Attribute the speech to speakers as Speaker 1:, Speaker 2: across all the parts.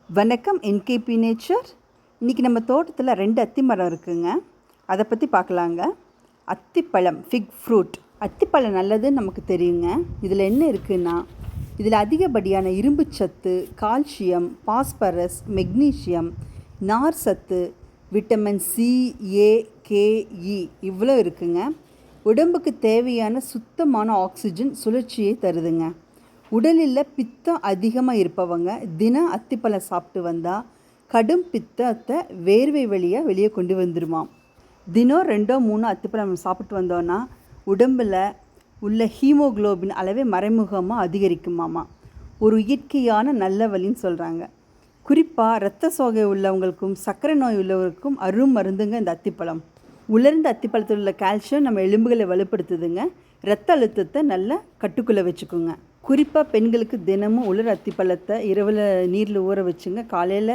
Speaker 1: வணக்கம் NKP nature. இன்றைக்கி நம்ம தோட்டத்தில் 2 அத்தி மரம் இருக்குதுங்க. அதை பற்றி பார்க்கலாங்க. அத்திப்பழம், ஃபிக் ஃப்ரூட். அத்திப்பழம் நல்லதுன்னு நமக்கு தெரியுங்க. இதில் என்ன இருக்குன்னா, இதில் அதிகப்படியான இரும்பு சத்து, கால்சியம், பாஸ்பரஸ், மெக்னீஷியம், நார் சத்து, விட்டமின் சி, ஏ, கே, இ இவ்வளோ இருக்குங்க. உடம்புக்கு தேவையான சுத்தமான ஆக்சிஜன் சுழற்சியை தருதுங்க. உடலில் பித்தம் அதிகமாக இருப்பவங்க தினம் அத்திப்பழம் சாப்பிட்டு வந்தால் கடும் பித்தத்தை வேர்வை வழியாக வெளியே கொண்டு வந்துடுமாம். தினம் 2-3 அத்திப்பழம் சாப்பிட்டு வந்தோன்னா உடம்பில் உள்ள ஹீமோக்ளோபின் அளவே மறைமுகமாக அதிகரிக்குமாமா. ஒரு இயற்கையான நல்ல வழின்னு சொல்கிறாங்க. குறிப்பாக இரத்த சோகை உள்ளவங்களுக்கும் சர்க்கரை நோய் உள்ளவருக்கும் அரும் மருந்துங்க இந்த அத்திப்பழம். உலர்ந்த அத்திப்பழத்தில் உள்ள கால்சியம் நம்ம எலும்புகளை வலுப்படுத்துதுங்க. இரத்த அழுத்தத்தை நல்லா கட்டுக்குள்ளே வச்சுக்கோங்க. குறிப்பாக பெண்களுக்கு தினமும் உலர் அத்திப்பழத்தை இரவில் நீரில் ஊற வச்சுங்க. காலையில்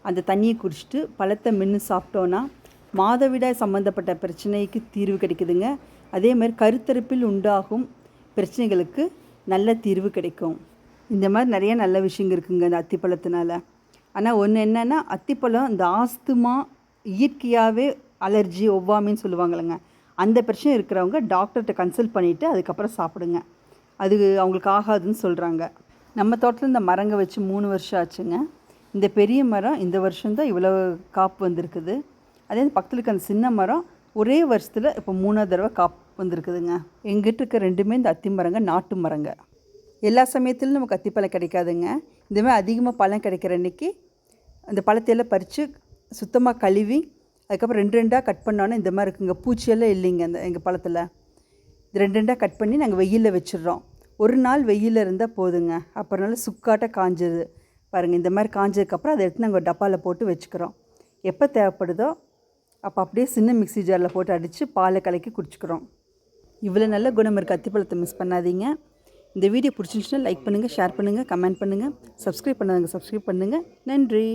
Speaker 1: அந்த தண்ணியை குடிச்சிட்டு பழத்தை மென்று சாப்பிட்டோன்னா மாதவிடாய் சம்மந்தப்பட்ட பிரச்சனைக்கு தீர்வு கிடைக்குதுங்க. அதே மாதிரி கருத்தரிப்பில் உண்டாகும் பிரச்சனைகளுக்கு நல்ல தீர்வு கிடைக்கும். இந்த மாதிரி நிறைய நல்ல விஷயங்கள் இருக்குங்க இந்த அத்திப்பழத்தினால. ஆனால் ஒன்று என்னென்னா, அத்திப்பழம் இந்த ஆஸ்துமா, இயற்கையாகவே அலர்ஜி, ஒவ்வாமைன்னு சொல்லுவாங்கள்ங்க, அந்த பிரச்சனை இருக்கிறவங்க டாக்டர்கிட்ட கன்சல்ட் பண்ணிவிட்டு அதுக்கப்புறம் சாப்பிடுங்க. அது அவங்களுக்கு ஆகாதுன்னு சொல்கிறாங்க. நம்ம தோட்டத்தில் இந்த மரங்க வச்சு 3 வருஷம் ஆச்சுங்க. இந்த பெரிய மரம் இந்த வருஷம்தான் இவ்வளோ காப்பு வந்திருக்குது. அதே பக்கத்தில் இருக்க அந்த சின்ன மரம் ஒரே வருஷத்தில் இப்போ 3ஆவது தடவை காப்பு வந்திருக்குதுங்க. எங்கிட்ட இருக்க 2மே இந்த அத்தி மரங்க நாட்டு மரங்க. எல்லா சமயத்திலும் நமக்கு அத்திப்பழம் கிடைக்காதுங்க. இந்தமாதிரி அதிகமாக பழம் கிடைக்கிற அன்றைக்கி அந்த பழத்தையெல்லாம் பறித்து சுத்தமாக கழுவி அதுக்கப்புறம் 2 கட் பண்ணோன்னா இந்த மாதிரி இருக்குங்க. பூச்சியெல்லாம் இல்லைங்க அந்த எங்கள் பழத்தில். இது 2 கட் பண்ணி நாங்கள் வெயிலில் வச்சிடுறோம். ஒரு நாள் வெயிலில் இருந்தால் போதுங்க. அப்புறம்னால சுக்காட்ட காஞ்சிடுது பாருங்கள். இந்த மாதிரி காஞ்சதுக்கப்புறம் அதை எடுத்து நாங்கள் டப்பாவில் போட்டு வச்சுக்கிறோம். எப்போ தேவைப்படுதோ அப்போ அப்படியே சின்ன மிக்ஸி ஜாரில் போட்டு அடித்து பாலை கலக்கி குடிச்சிக்கிறோம். இவ்வளோ நல்ல குணம் இருக்குது அத்திப்பழத்தை. மிஸ் பண்ணாதீங்க. இந்த வீடியோ பிடிச்சிருந்துச்சுன்னா லைக் பண்ணுங்கள், ஷேர் பண்ணுங்கள், கமெண்ட் பண்ணுங்கள், சப்ஸ்கிரைப் பண்ணாதவங்க சப்ஸ்கிரைப் பண்ணுங்கள். நன்றி.